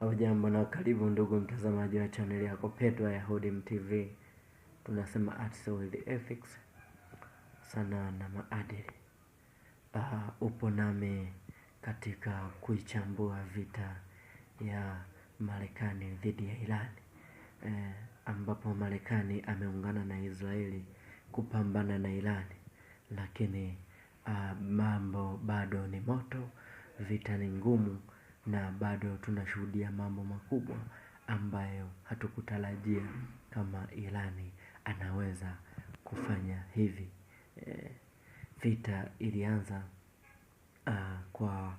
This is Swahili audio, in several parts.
Hujambo na karibu ndugu mtazamaji wa channel yako pendwa ya Hodim TV. Tunasema Arts with Ethics, sana na maadili. Upo nami katika kuichambua vita ya Marekani dhidi ya Iran, ambapo Marekani ameungana na Israeli kupambana na Iran, lakini mambo bado ni moto, vita ni ngumu, na bado tunashuhudia mambo makubwa ambayo hatukutarajia kama Irani anaweza kufanya hivi. Vita ilianza kwa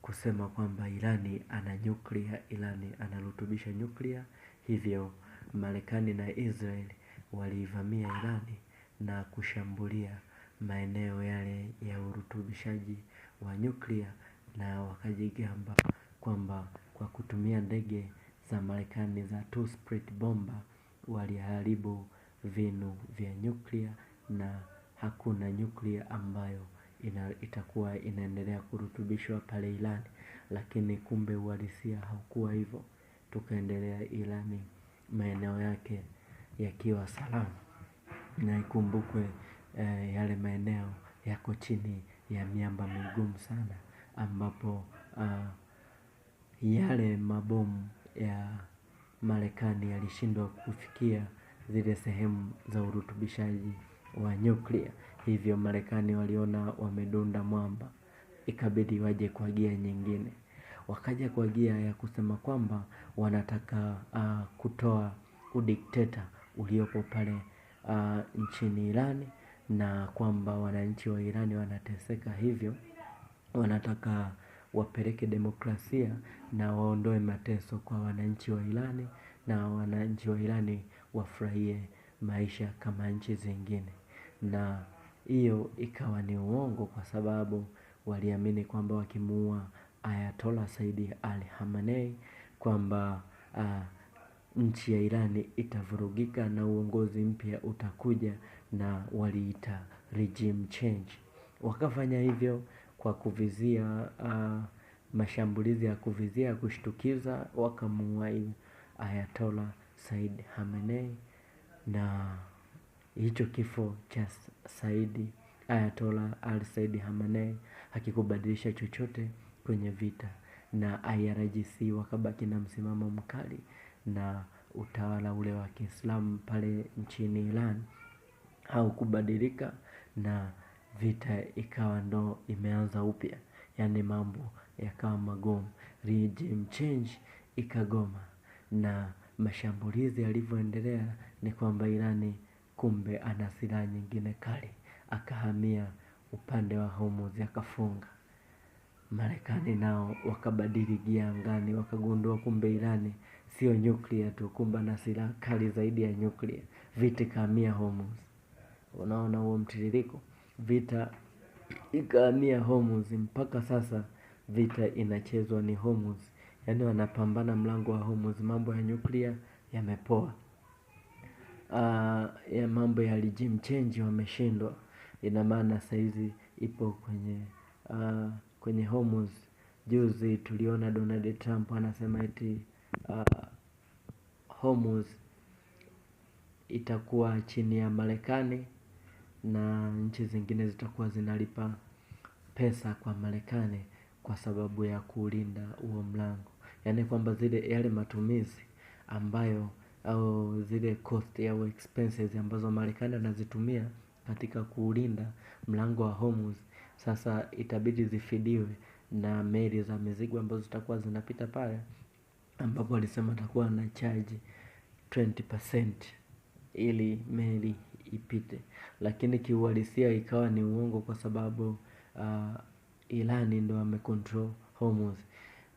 kusema kwamba Irani ana nyuklia, Irani anarutubisha nyuklia. Hivyo Marekani na Israeli walivamia Irani na kushambulia maeneo yale ya urutubishaji wa nyuklia, na wakajigamba kwamba kwa kutumia ndege za Marekani za two split bomber waliharibu vinu vya nyuklia, na hakuna nyuklia ambayo itakuwa inaendelea kurutubishwa pale Irani. Lakini kumbe uhalisia haukuwa hivyo. Tukaendelea Irani maeneo yake yakiwa salama, na ikumbukwe yale maeneo yako chini ya miamba migumu sana, ambapo yale mabomu ya Marekani yalishindwa kufikia zile sehemu za urutubishaji wa nyuklia. Hivyo Marekani waliona wamedunda mwamba, ikabidi waje kwa gia nyingine. Wakaja kwa gia ya kusema kwamba wanataka kutoa udikteta uliopo pale nchini Irani, na kwamba wananchi wa Irani wanateseka, hivyo wanataka wapeleke demokrasia na waondoe mateso kwa wananchi wa Irani, na wananchi wa Irani wafurahie maisha kama nchi zingine. Na hiyo ikawa ni uongo, kwa sababu waliamini kwamba wakimuua Ayatollah Said Ali Khamenei kwamba nchi ya Irani itavurugika na uongozi mpya utakuja, na waliita regime change. Wakafanya hivyo kwa kuvizia mashambulizi ya kuvizia kushtukiza, wakamuua Ayatollah Said Khamenei, na hicho kifo cha Ayatollah Ali Said Khamenei hakikubadilisha chochote kwenye vita, na IRGC wakabaki na msimamo mkali, na utawala ule wa Kiislamu pale nchini Iran haukubadilika, na vita ikawa ndo imeanza upya. Yani mambo yakawa magumu, regime change ikagoma, na mashambulizi yalivyoendelea ni kwamba Irani kumbe ana silaha nyingine kali, akahamia upande wa Hormuz akafunga. Marekani nao wakabadili gia angani, wakagundua kumbe Irani sio nyuklia tu, kumbe na silaha kali zaidi ya nyuklia. Vita ikahamia Hormuz. Unaona huo mtiririko? Vita ikahamia Hormuz, mpaka sasa vita inachezwa ni Hormuz. Yani wanapambana mlango wa Hormuz. Mambo ya nyuklia yamepoa, ya mambo ya regime change wameshindwa. Ina maana saizi ipo kwenye Hormuz. Juzi tuliona Donald Trump anasema eti Hormuz itakuwa chini ya Marekani, na nchi zingine zitakuwa zinalipa pesa kwa Marekani kwa sababu ya kulinda huo mlango. Yani kwamba yale matumizi ambayo, au zile cost au expenses ambazo Marekani anazitumia katika kulinda mlango wa Hormuz, sasa itabidi zifidiwe na meli za mizigo ambazo zitakuwa zinapita pale, ambapo alisema atakuwa na charge 20% ili meli ipite. Lakini kiuhalisia ikawa ni uongo, kwa sababu Irani ndo amecontrol Hormuz.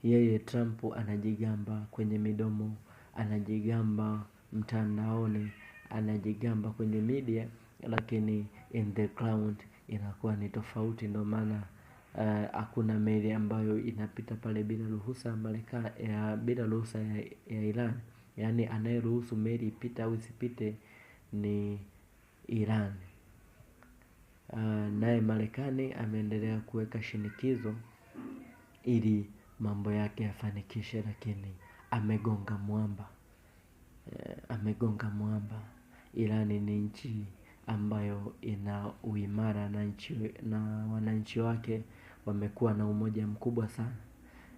Yeye Trump anajigamba kwenye midomo, anajigamba mtandaoni, anajigamba kwenye media, lakini in the ground inakuwa ni tofauti. Ndo maana hakuna meli ambayo inapita pale bila ruhusa bila ruhusa ya Iran. Yani anayeruhusu meli ipite au isipite ni Iran. Naye Marekani ameendelea kuweka shinikizo ili mambo yake yafanikishe, lakini amegonga mwamba. Amegonga mwamba. Irani ni nchi ambayo ina uimara na wananchi wake wamekuwa na umoja mkubwa sana.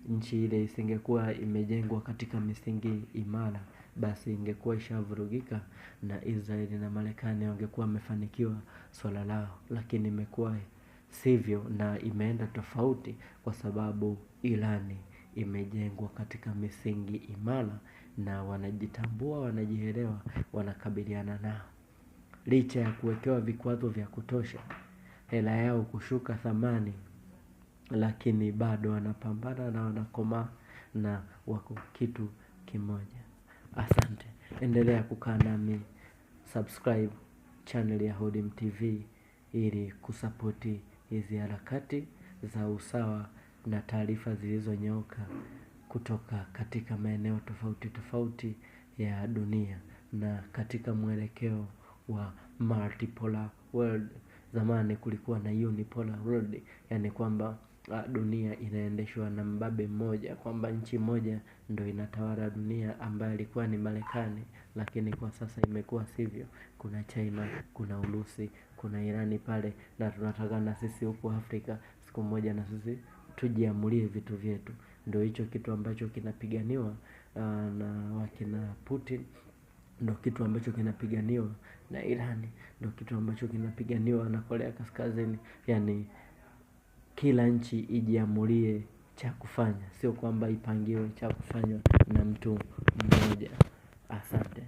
Nchi ile isingekuwa imejengwa katika misingi imara, basi ingekuwa ishavurugika na Israeli na Marekani wangekuwa wamefanikiwa swala lao, lakini imekuwa sivyo na imeenda tofauti kwa sababu Irani imejengwa katika misingi imara na wanajitambua, wanajielewa, wanakabiliana nao. Licha ya kuwekewa vikwazo vya kutosha, hela yao kushuka thamani, lakini bado wanapambana na wanakomaa na wako kitu kimoja. Asante. Endelea kukaa nami, subscribe channel ya Hodim TV ili kusapoti hizi harakati za usawa na taarifa zilizonyooka kutoka katika maeneo tofauti tofauti ya dunia na katika mwelekeo wa multipolar world. Zamani kulikuwa na unipolar world, yani kwamba dunia inaendeshwa na mbabe mmoja, kwamba nchi moja ndo inatawala dunia ambayo ilikuwa ni Marekani, lakini kwa sasa imekuwa sivyo. Kuna China, kuna Urusi, kuna Irani pale, na tunataka na sisi huku Afrika siku moja na sisi tujiamulie vitu vyetu. Ndo hicho kitu ambacho kinapiganiwa na wakina Putin, ndo kitu ambacho kinapiganiwa na Irani, ndo kitu ambacho kinapiganiwa na Korea Kaskazini. Yani kila nchi ijiamulie cha kufanya, sio kwamba ipangiwe cha kufanywa na mtu mmoja. Asante.